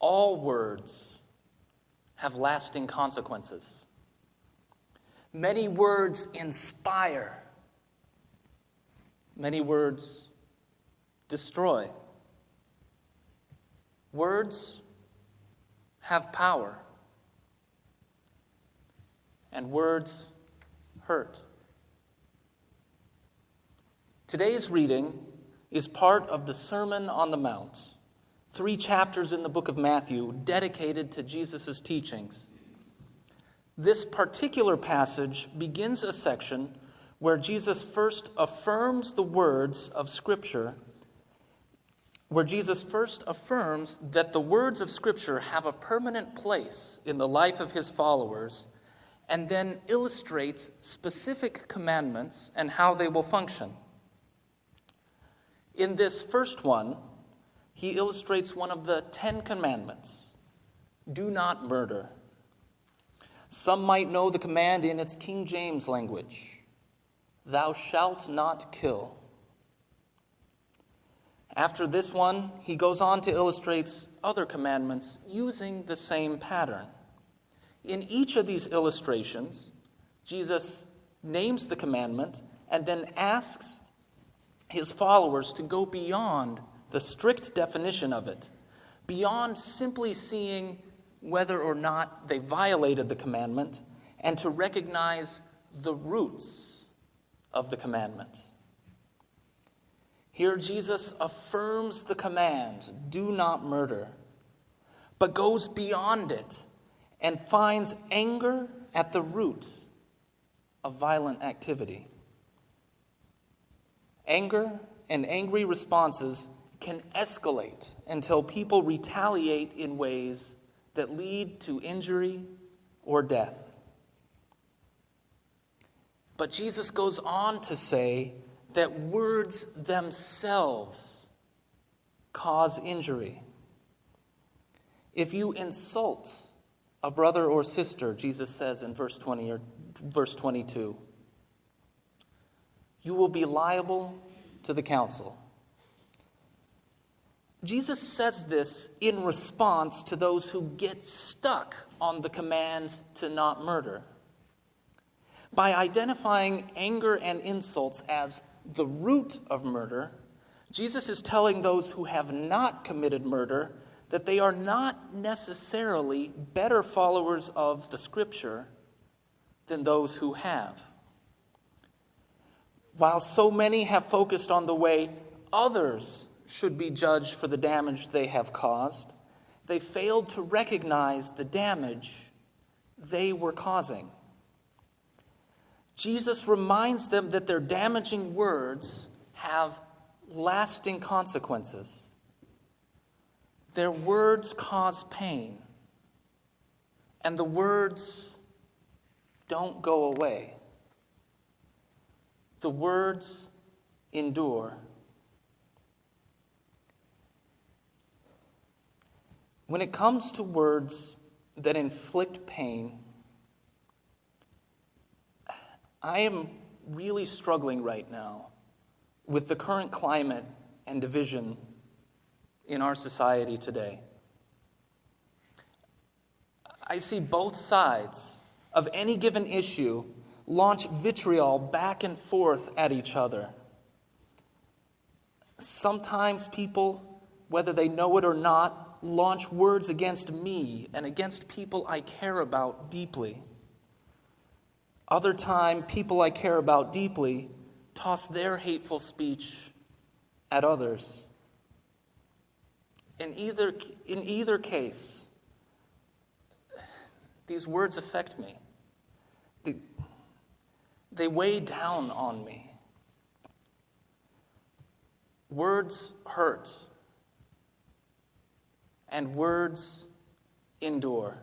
all words have lasting consequences. Many words inspire. Many words destroy. Words have power. And words hurt. Today's reading is part of the Sermon on the Mount, 3 chapters in the book of Matthew dedicated to Jesus' teachings. This particular passage begins a section where Jesus first affirms the words of Scripture, where Jesus first affirms that the words of Scripture have a permanent place in the life of his followers, and then illustrates specific commandments and how they will function. In this first one, he illustrates one of the 10 commandments. Do not murder. Some might know the command in its King James language. Thou shalt not kill. After this one, he goes on to illustrate other commandments using the same pattern. In each of these illustrations, Jesus names the commandment and then asks his followers to go beyond the strict definition of it, beyond simply seeing whether or not they violated the commandment, and to recognize the roots of the commandment. Here Jesus affirms the command, do not murder, but goes beyond it and finds anger at the root of violent activity. Anger and angry responses can escalate until people retaliate in ways that lead to injury or death. But Jesus goes on to say that words themselves cause injury. If you insult a brother or sister, Jesus says in verse 20 or verse 22, you will be liable to the council. Jesus says this in response to those who get stuck on the command to not murder. By identifying anger and insults as the root of murder, Jesus is telling those who have not committed murder that they are not necessarily better followers of the Scripture than those who have. While so many have focused on the way others should be judged for the damage they have caused, they failed to recognize the damage they were causing. Jesus reminds them that their damaging words have lasting consequences. Their words cause pain, and the words don't go away. The words endure. When it comes to words that inflict pain, I am really struggling right now with the current climate and division in our society today. I see both sides of any given issue launch vitriol back and forth at each other. Sometimes people, whether they know it or not, launch words against me and against people I care about deeply. Other time, people I care about deeply toss their hateful speech at others. In either case, these words affect me. They weigh down on me. Words hurt, and words endure.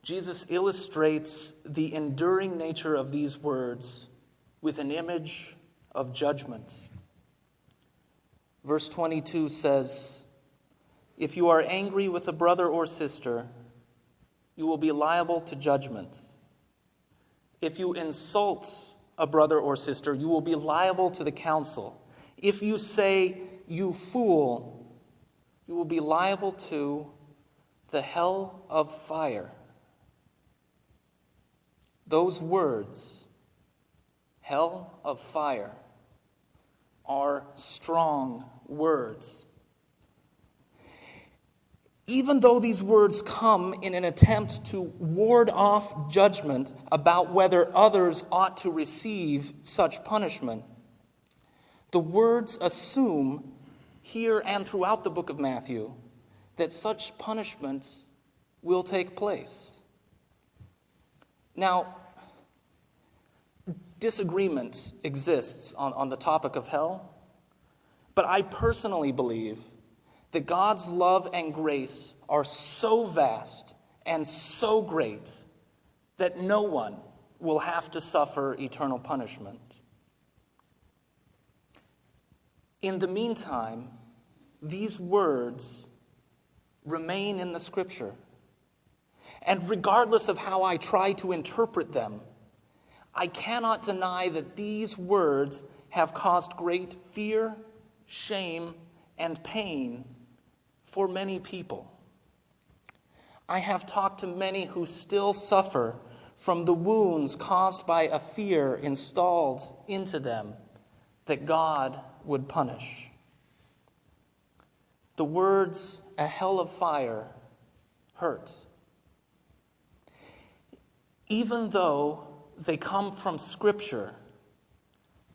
Jesus illustrates the enduring nature of these words with an image of judgment. Verse 22 says, "If you are angry with a brother or sister, you will be liable to judgment. If you insult a brother or sister, you will be liable to the council. If you say, 'You fool,' you will be liable to the hell of fire. Those words, hell of fire, are strong words. Even though these words come in an attempt to ward off judgment about whether others ought to receive such punishment, the words assume, here and throughout the book of Matthew, that such punishment will take place. Now, disagreement exists on the topic of hell, but I personally believe that God's love and grace are so vast and so great that no one will have to suffer eternal punishment. In the meantime, these words remain in the Scripture. And regardless of how I try to interpret them, I cannot deny that these words have caused great fear, shame, and pain for many people. I have talked to many who still suffer from the wounds caused by a fear installed into them that God would punish. The words, a hell of fire, hurt. Even though they come from Scripture,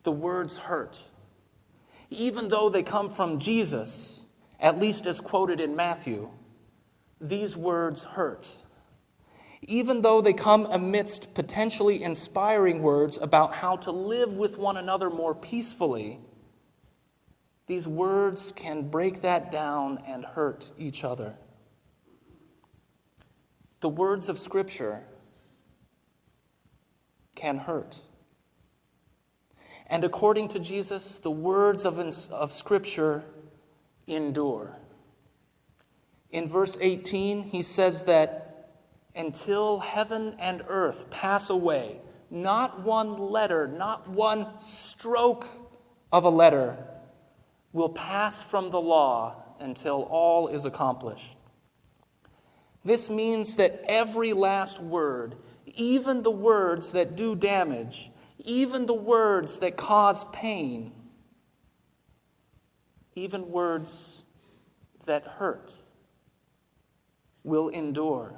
the words hurt. Even though they come from Jesus, at least as quoted in Matthew, these words hurt. Even though they come amidst potentially inspiring words about how to live with one another more peacefully, these words can break that down and hurt each other. The words of Scripture can hurt. And according to Jesus, the words of Scripture endure. In verse 18, he says that until heaven and earth pass away, not one letter, not one stroke of a letter will pass from the law until all is accomplished. This means that every last word, even the words that do damage, even the words that cause pain, even words that hurt, will endure.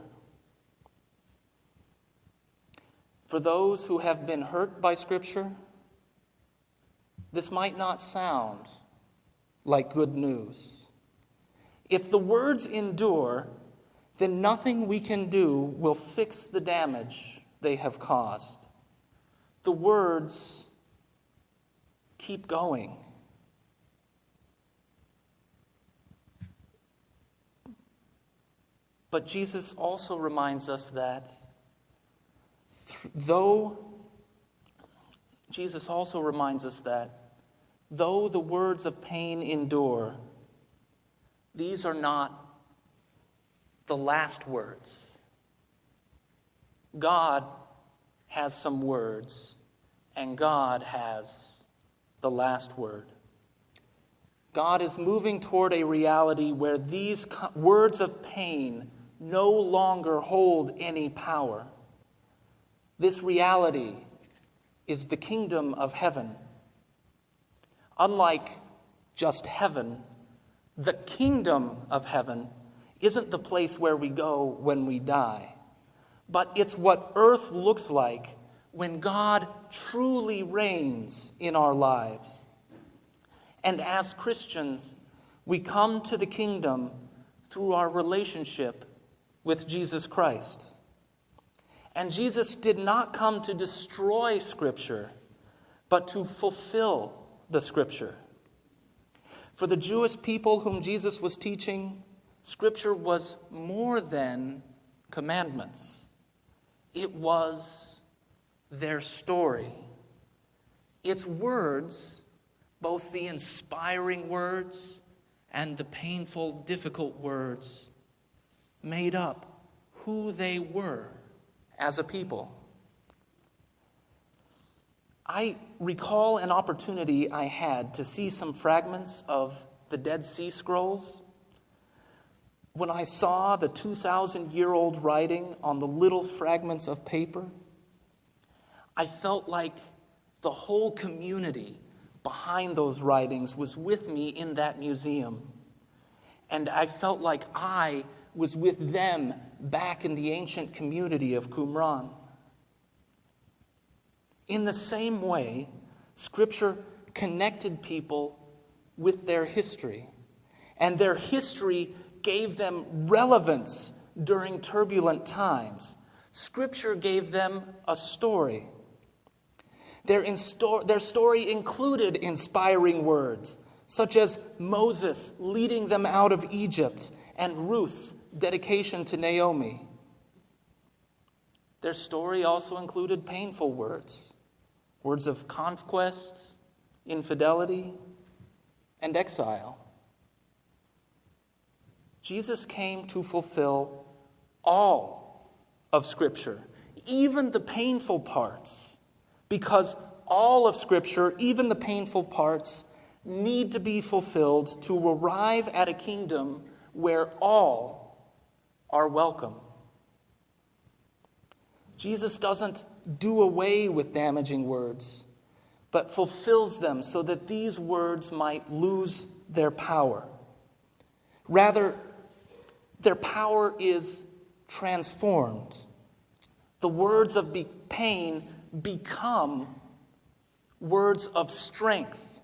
For those who have been hurt by Scripture, this might not sound like good news. If the words endure, then nothing we can do will fix the damage they have caused. The words keep going. But Jesus also reminds us that though the words of pain endure, these are not the last words. God has some words, and God has the last word. God is moving toward a reality where these words of pain no longer hold any power. This reality is the kingdom of heaven. Unlike just heaven, the kingdom of heaven isn't the place where we go when we die, but it's what earth looks like when God truly reigns in our lives. And as Christians, we come to the kingdom through our relationship with Jesus Christ. And Jesus did not come to destroy Scripture, but to fulfill the Scripture. For the Jewish people whom Jesus was teaching, Scripture was more than commandments. It was their story. Its words, both the inspiring words and the painful, difficult words, made up who they were as a people. I recall an opportunity I had to see some fragments of the Dead Sea Scrolls. when I saw the 2,000-year-old writing on the little fragments of paper, I felt like the whole community behind those writings was with me in that museum. And I felt like I was with them back in the ancient community of Qumran. In the same way, Scripture connected people with their history, and their history gave them relevance during turbulent times. Scripture gave them a story. Their story included inspiring words, such as Moses leading them out of Egypt and Ruth's dedication to Naomi. Their story also included painful words, words of conquest, infidelity, and exile. Jesus came to fulfill all of Scripture, even the painful parts, because all of Scripture, even the painful parts, need to be fulfilled to arrive at a kingdom where all are welcome. Jesus doesn't do away with damaging words, but fulfills them so that these words might lose their power. Rather, their power is transformed. The words of pain become words of strength.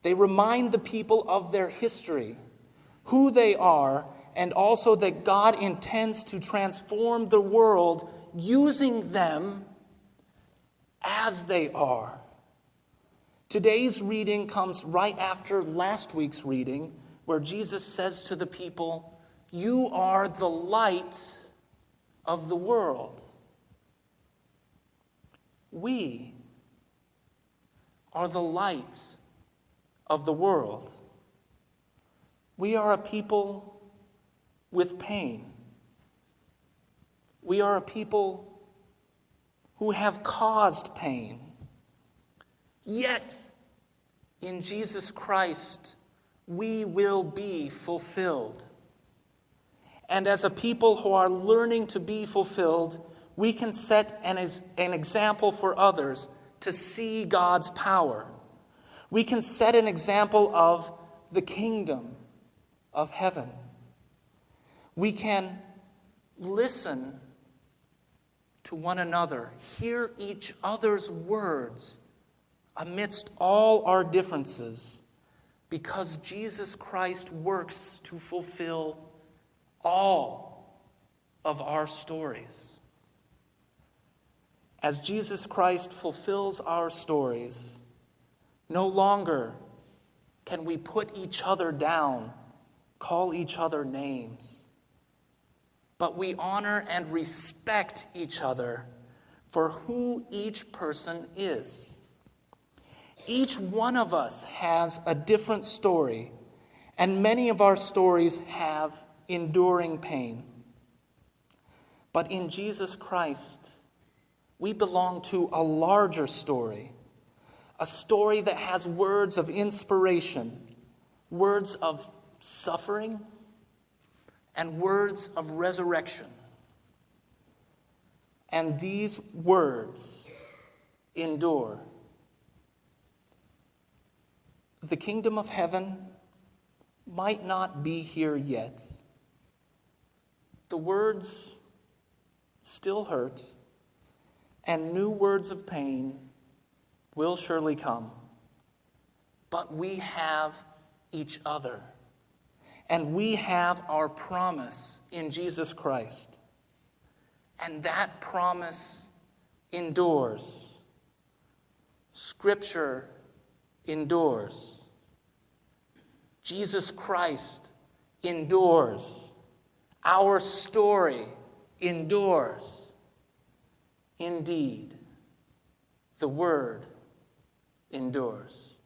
They remind the people of their history, who they are, and also that God intends to transform the world using them as they are. Today's reading comes right after last week's reading, where Jesus says to the people, "You are the light of the world." We are the light of the world. We are a people with pain. We are a people who have caused pain. Yet, in Jesus Christ, we will be fulfilled. And as a people who are learning to be fulfilled, we can set an example for others to see God's power. We can set an example of the kingdom of heaven. We can listen to one another, hear each other's words amidst all our differences, because Jesus Christ works to fulfill all of our stories. As Jesus Christ fulfills our stories, no longer can we put each other down, call each other names, but we honor and respect each other for who each person is. Each one of us has a different story, and many of our stories have enduring pain. But in Jesus Christ, we belong to a larger story, a story that has words of inspiration, words of suffering, and words of resurrection. And these words endure. The kingdom of heaven might not be here yet. The words still hurt, and new words of pain will surely come. But we have each other, and we have our promise in Jesus Christ. And that promise endures. Scripture endures. Jesus Christ endures. Our story endures. Indeed, the word endures.